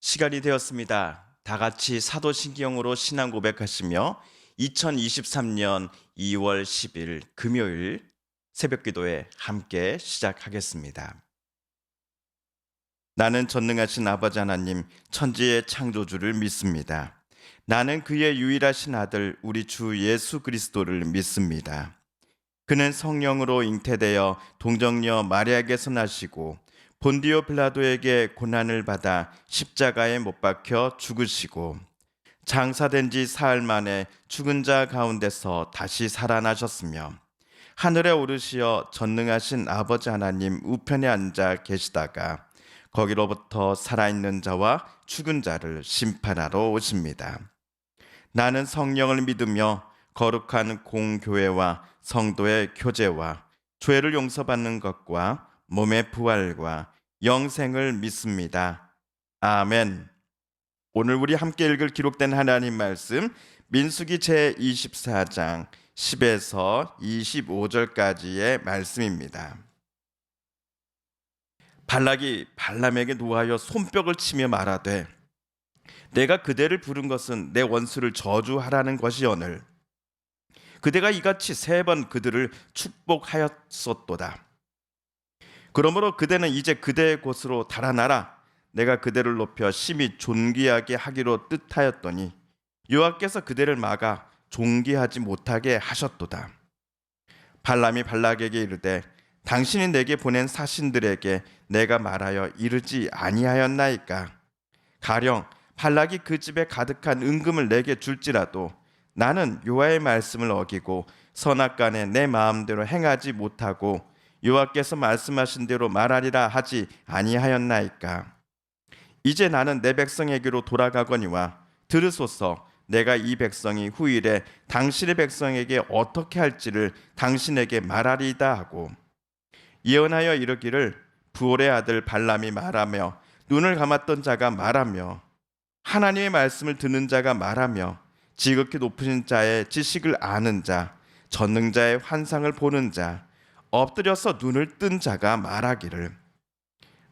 시간이 되었습니다. 다 같이 사도신경으로 신앙 고백하시며 2023년 2월 10일 금요일 새벽기도에 함께 시작하겠습니다. 나는 전능하신 아버지 하나님 천지의 창조주를 믿습니다. 나는 그의 유일하신 아들 우리 주 예수 그리스도를 믿습니다. 그는 성령으로 잉태되어 동정녀 마리아에게서 나시고 본디오 빌라도에게 고난을 받아 십자가에 못 박혀 죽으시고 장사된 지 사흘 만에 죽은 자 가운데서 다시 살아나셨으며 하늘에 오르시어 전능하신 아버지 하나님 우편에 앉아 계시다가 거기로부터 살아있는 자와 죽은 자를 심판하러 오십니다. 나는 성령을 믿으며 거룩한 공교회와 성도의 교제와 죄를 용서받는 것과 몸의 부활과 영생을 믿습니다. 아멘. 오늘 우리 함께 읽을 기록된 하나님 말씀 민수기 제24장 10에서 25절까지의 말씀입니다. 발락이 발람에게 노하여 손뼉을 치며 말하되 내가 그대를 부른 것은 내 원수를 저주하라는 것이오늘 그대가 이같이 3번 그들을 축복하였었도다. 그러므로 그대는 이제 그대의 곳으로 달아나라. 내가 그대를 높여 심히 존귀하게 하기로 뜻하였더니 여호와께서 그대를 막아 존귀하지 못하게 하셨도다. 발람이 발락에게 이르되 당신이 내게 보낸 사신들에게 내가 말하여 이르지 아니하였나이까. 가령 발락이 그 집에 가득한 은금을 내게 줄지라도 나는 여호와의 말씀을 어기고 선악간에 내 마음대로 행하지 못하고 여호와께서 말씀하신 대로 말하리라 하지 아니하였나이까. 이제 나는 내 백성에게로 돌아가거니와 들으소서. 내가 이 백성이 후일에 당신의 백성에게 어떻게 할지를 당신에게 말하리이다 하고 예언하여 이르기를 부올의 아들 발람이 말하며 눈을 감았던 자가 말하며 하나님의 말씀을 듣는 자가 말하며 지극히 높으신 자의 지식을 아는 자 전능자의 환상을 보는 자 엎드려서 눈을 뜬 자가 말하기를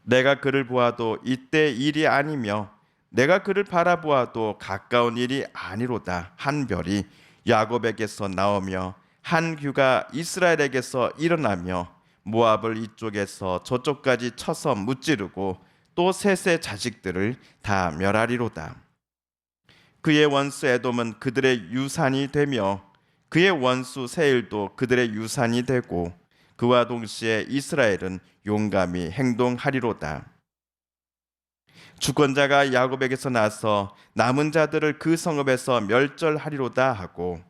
내가 그를 보아도 이때 일이 아니며 내가 그를 바라보아도 가까운 일이 아니로다. 한 별이 야곱에게서 나오며 한 규가 이스라엘에게서 일어나며 모압을 이쪽에서 저쪽까지 쳐서 무찌르고 또 셋의 자식들을 다 멸하리로다. 그의 원수 에돔은 그들의 유산이 되며 그의 원수 세일도 그들의 유산이 되고 그와 동시에 이스라엘은 용감히 행동하리로다. 주권자가 야곱에게서 나서 남은 자들을 그 성읍에서 멸절하리로다 하고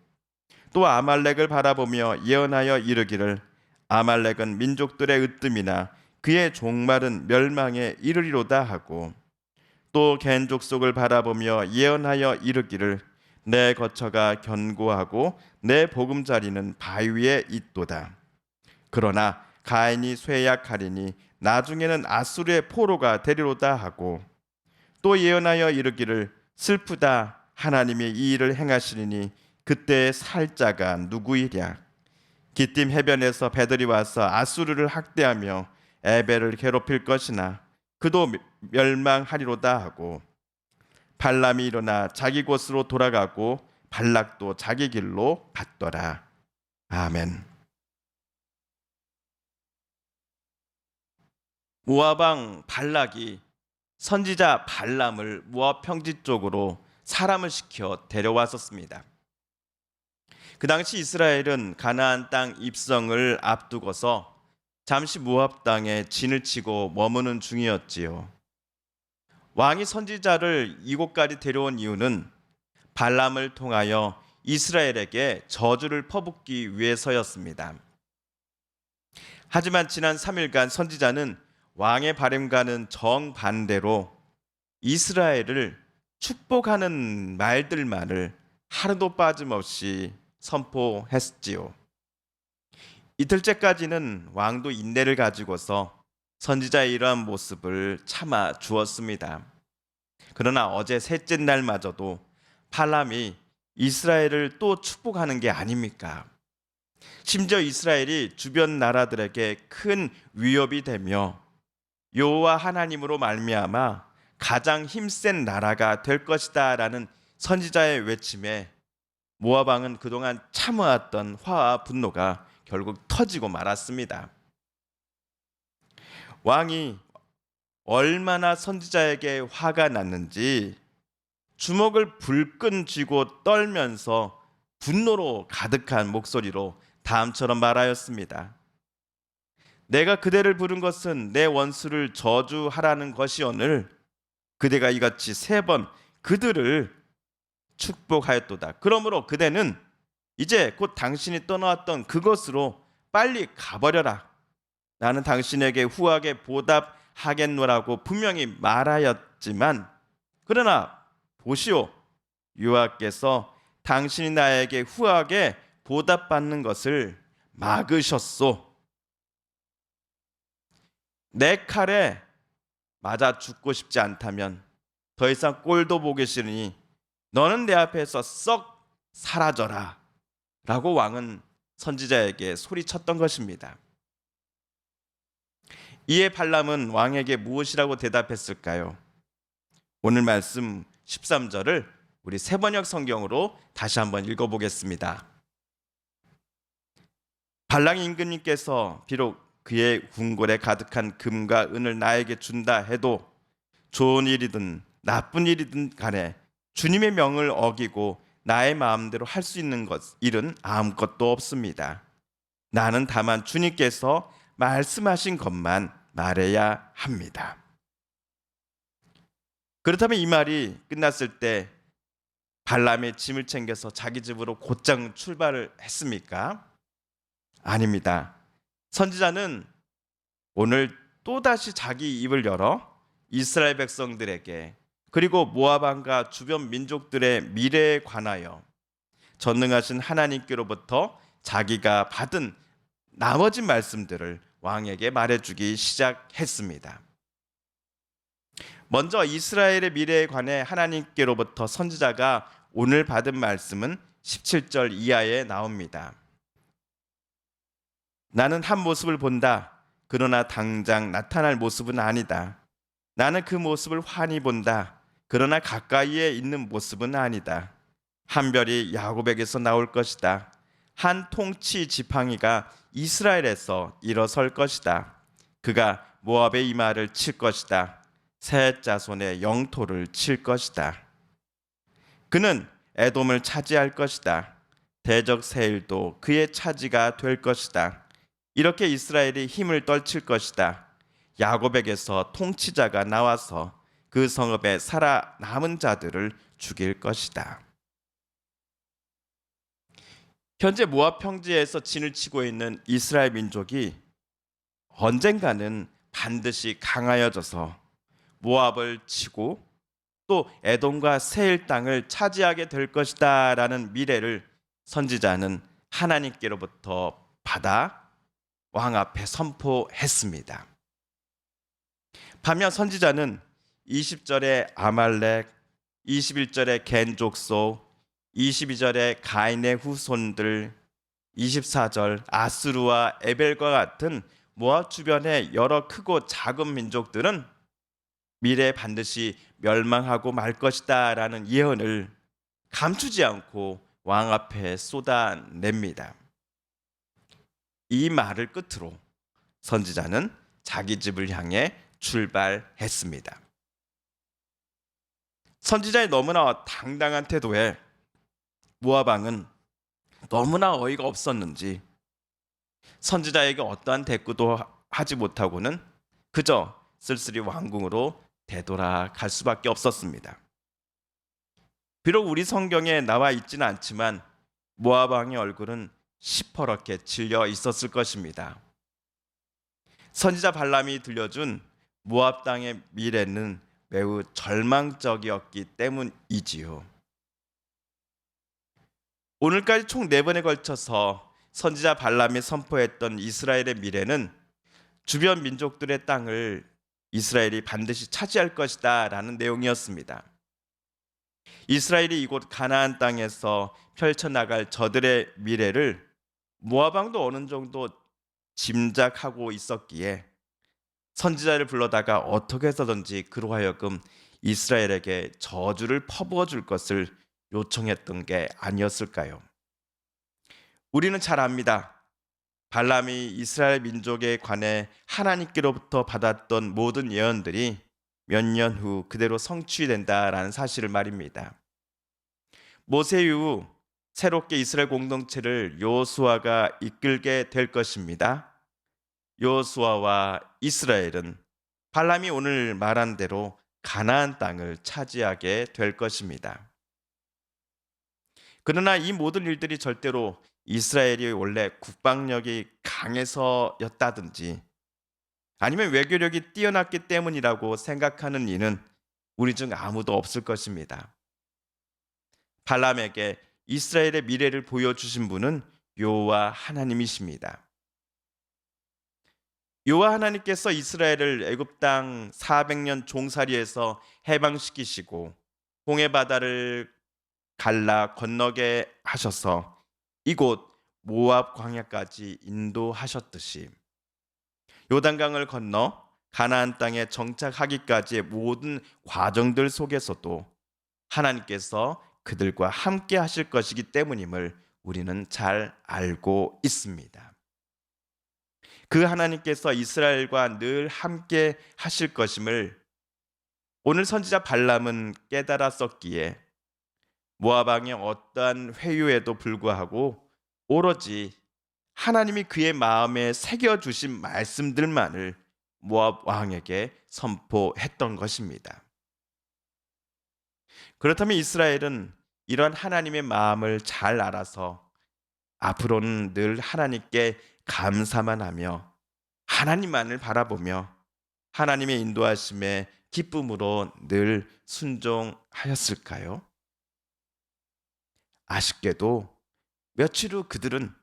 또 아말렉을 바라보며 예언하여 이르기를 아말렉은 민족들의 으뜸이나 그의 종말은 멸망에 이르리로다 하고 또 겐 족속을 바라보며 예언하여 이르기를 내 거처가 견고하고 내 보금자리는 바위 위에 있도다. 그러나 가인이 쇠약하리니 나중에는 아수르의 포로가 되리로다 하고 또 예언하여 이르기를 슬프다. 하나님이 이 일을 행하시리니 그때의 살자가 누구이랴. 기띔 해변에서 배들이 와서 아수르를 학대하며 에벨을 괴롭힐 것이나 그도 멸망하리로다 하고 발람이 일어나 자기 곳으로 돌아가고 발락도 자기 길로 갔더라. 아멘. 모압 왕 발락이 선지자 발람을 모압 평지 쪽으로 사람을 시켜 데려왔었습니다. 그 당시 이스라엘은 가나안 땅 입성을 앞두고서 잠시 모압 땅에 진을 치고 머무는 중이었지요. 왕이 선지자를 이곳까지 데려온 이유는 발람을 통하여 이스라엘에게 저주를 퍼붓기 위해서였습니다. 하지만 지난 3일간 선지자는 왕의 바람과는 정반대로 이스라엘을 축복하는 말들만을 하루도 빠짐없이 선포했지요. 이틀째까지는 왕도 인내를 가지고서 선지자의 이러한 모습을 참아 주었습니다. 그러나 어제 셋째 날마저도 발람이 이스라엘을 또 축복하는 게 아닙니까? 심지어 이스라엘이 주변 나라들에게 큰 위협이 되며 여호와 하나님으로 말미암아 가장 힘센 나라가 될 것이다라는 선지자의 외침에 모압 왕은 그동안 참아왔던 화와 분노가 결국 터지고 말았습니다. 왕이 얼마나 선지자에게 화가 났는지 주먹을 불끈 쥐고 떨면서 분노로 가득한 목소리로 다음처럼 말하였습니다. 내가 그대를 부른 것은 내 원수를 저주하라는 것이오늘 그대가 이같이 3번 그들을 축복하였도다. 그러므로 그대는 이제 곧 당신이 떠나왔던 그곳으로 빨리 가버려라. 나는 당신에게 후하게 보답하겠노라고 분명히 말하였지만 그러나 보시오, 여호와께서 당신이 나에게 후하게 보답받는 것을 막으셨소. 내 칼에 맞아 죽고 싶지 않다면 더 이상 꼴도 보기 싫으니 너는 내 앞에서 썩 사라져라 라고 왕은 선지자에게 소리쳤던 것입니다. 이에 발람은 왕에게 무엇이라고 대답했을까요? 오늘 말씀 13절을 우리 세번역 성경으로 다시 한번 읽어보겠습니다. 발람 임금님께서 비록 그의 궁궐에 가득한 금과 은을 나에게 준다 해도 좋은 일이든 나쁜 일이든 간에 주님의 명을 어기고 나의 마음대로 할 수 있는 일은 아무것도 없습니다. 나는 다만 주님께서 말씀하신 것만 말해야 합니다. 그렇다면 이 말이 끝났을 때 발람의 짐을 챙겨서 자기 집으로 곧장 출발을 했습니까? 아닙니다. 선지자는 오늘 또다시 자기 입을 열어 이스라엘 백성들에게 그리고 모압 왕과 주변 민족들의 미래에 관하여 전능하신 하나님께로부터 자기가 받은 나머지 말씀들을 왕에게 말해주기 시작했습니다. 먼저 이스라엘의 미래에 관해 하나님께로부터 선지자가 오늘 받은 말씀은 17절 이하에 나옵니다. 나는 한 모습을 본다. 그러나 당장 나타날 모습은 아니다. 나는 그 모습을 환히 본다. 그러나 가까이에 있는 모습은 아니다. 한 별이 야곱에게서 나올 것이다. 한 통치 지팡이가 이스라엘에서 일어설 것이다. 그가 모압의 이마를 칠 것이다. 셋 자손의 영토를 칠 것이다. 그는 에돔을 차지할 것이다. 대적 세일도 그의 차지가 될 것이다. 이렇게 이스라엘이 힘을 떨칠 것이다. 야곱에게서 통치자가 나와서 그 성읍에 살아남은 자들을 죽일 것이다. 현재 모압 평지에서 진을 치고 있는 이스라엘 민족이 언젠가는 반드시 강하여져서 모압을 치고 또 에돔과 세일 땅을 차지하게 될 것이다 라는 미래를 선지자는 하나님께로부터 받아 왕 앞에 선포했습니다. 반면 선지자는 20절에 아말렉, 21절에 겐 족속, 22절에 가인의 후손들, 24절 아스루와 에벨과 같은 모압 주변의 여러 크고 작은 민족들은 미래에 반드시 멸망하고 말 것이다 라는 예언을 감추지 않고 왕 앞에 쏟아냅니다. 이 말을 끝으로 선지자는 자기 집을 향해 출발했습니다. 선지자의 너무나 당당한 태도에 모압 왕은 너무나 어이가 없었는지 선지자에게 어떠한 대꾸도 하지 못하고는 그저 쓸쓸히 왕궁으로 되돌아갈 수밖에 없었습니다. 비록 우리 성경에 나와 있지는 않지만 모압 왕의 얼굴은 시퍼렇게 질려 있었을 것입니다. 선지자 발람이 들려준 모압 땅의 미래는 매우 절망적이었기 때문이지요. 오늘까지 총 4번에 걸쳐서 선지자 발람이 선포했던 이스라엘의 미래는 주변 민족들의 땅을 이스라엘이 반드시 차지할 것이다 라는 내용이었습니다. 이스라엘이 이곳 가나안 땅에서 펼쳐나갈 저들의 미래를 모압 왕도 어느 정도 짐작하고 있었기에 선지자를 불러다가 어떻게 해서든지 그로 하여금 이스라엘에게 저주를 퍼부어 줄 것을 요청했던 게 아니었을까요? 우리는 잘 압니다. 발람이 이스라엘 민족에 관해 하나님께로부터 받았던 모든 예언들이 몇 년 후 그대로 성취된다라는 사실을 말입니다. 모세 이후 새롭게 이스라엘 공동체를 여호수아가 이끌게 될 것입니다. 여호수아와 이스라엘은 발람이 오늘 말한 대로 가나안 땅을 차지하게 될 것입니다. 그러나 이 모든 일들이 절대로 이스라엘이 원래 국방력이 강해서였다든지 아니면 외교력이 뛰어났기 때문이라고 생각하는 이는 우리 중 아무도 없을 것입니다. 발람에게 이스라엘의 미래를 보여주신 분은 여호와 하나님이십니다. 여호와 하나님께서 이스라엘을 애굽 땅 400년 종살이에서 해방시키시고 홍해 바다를 갈라 건너게 하셔서 이곳 모압 광야까지 인도하셨듯이 요단강을 건너 가나안 땅에 정착하기까지의 모든 과정들 속에서도 하나님께서 그들과 함께 하실 것이기 때문임을 우리는 잘 알고 있습니다. 그 하나님께서 이스라엘과 늘 함께 하실 것임을 오늘 선지자 발람은 깨달았었기에 모압 왕의 어떠한 회유에도 불구하고 오로지 하나님이 그의 마음에 새겨주신 말씀들만을 모압 왕에게 선포했던 것입니다. 그렇다면 이스라엘은 이런 하나님의 마음을 잘 알아서 앞으로는 늘 하나님께 감사만 하며 하나님만을 바라보며 하나님의 인도하심에 기쁨으로 늘 순종하였을까요? 아쉽게도 며칠 후 그들은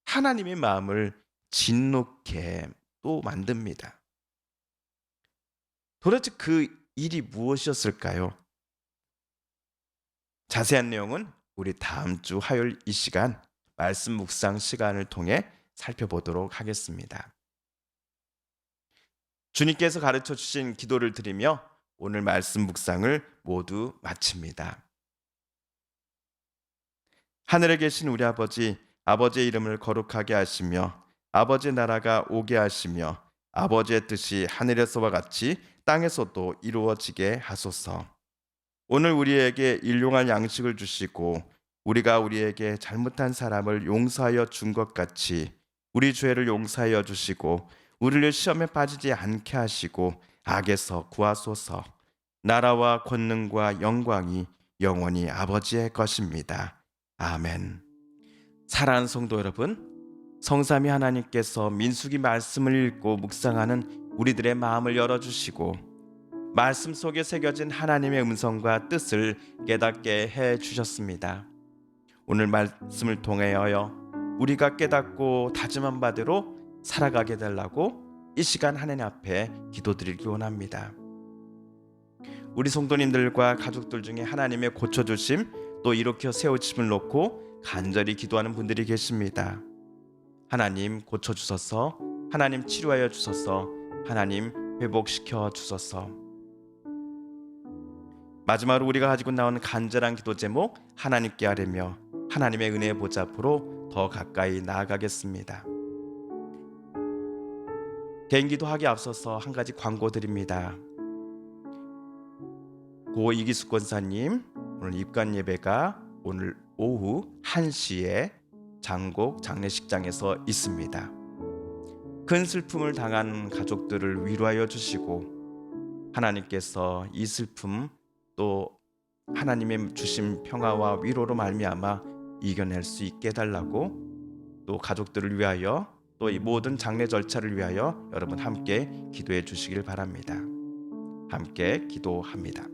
하나님의 마음을 진노케 또 만듭니다. 도대체 그 일이 무엇이었을까요? 자세한 내용은 우리 다음 주 화요일 이 시간 말씀 묵상 시간을 통해 살펴보도록 하겠습니다. 주님께서 가르쳐 주신 기도를 드리며 오늘 말씀 묵상을 모두 마칩니다. 하늘에 계신 우리 아버지, 아버지의 이름을 거룩하게 하시며 아버지의 나라가 오게 하시며 아버지의 뜻이 하늘에서와 같이 땅에서도 이루어지게 하소서. 오늘 우리에게 일용할 양식을 주시고 우리가 우리에게 잘못한 사람을 용서하여 준 것 같이 우리 죄를 용서하여 주시고 우리를 시험에 빠지지 않게 하시고 악에서 구하소서. 나라와 권능과 영광이 영원히 아버지의 것입니다. 아멘. 사랑하는 성도 여러분, 성삼위 하나님께서 민수기 말씀을 읽고 묵상하는 우리들의 마음을 열어주시고 말씀 속에 새겨진 하나님의 음성과 뜻을 깨닫게 해주셨습니다. 오늘 말씀을 통하여 우리가 깨닫고 다짐한 바대로 살아가게 달라고 이 시간 하나님 앞에 기도드리기 원합니다. 우리 성도님들과 가족들 중에 하나님의 고쳐주심 또 일으켜 세우심을 놓고 간절히 기도하는 분들이 계십니다. 하나님 고쳐주소서, 하나님 치료하여 주소서, 하나님 회복시켜 주소서. 마지막으로 우리가 가지고 나온 간절한 기도 제목 하나님께 아뢰며 하나님의 은혜의 보좌 앞으로 더 가까이 나아가겠습니다. 개인 기도하기 앞서서 한 가지 광고 드립니다. 고 이기숙 권사님 오늘 입관 예배가 오늘 오후 1시에 장곡 장례식장에서 있습니다. 큰 슬픔을 당한 가족들을 위로하여 주시고 하나님께서 이 슬픔 또 하나님의 주신 평화와 위로로 말미암아 이겨낼 수 있게 해달라고 또 가족들을 위하여 또 이 모든 장례 절차를 위하여 여러분 함께 기도해 주시길 바랍니다. 함께 기도합니다.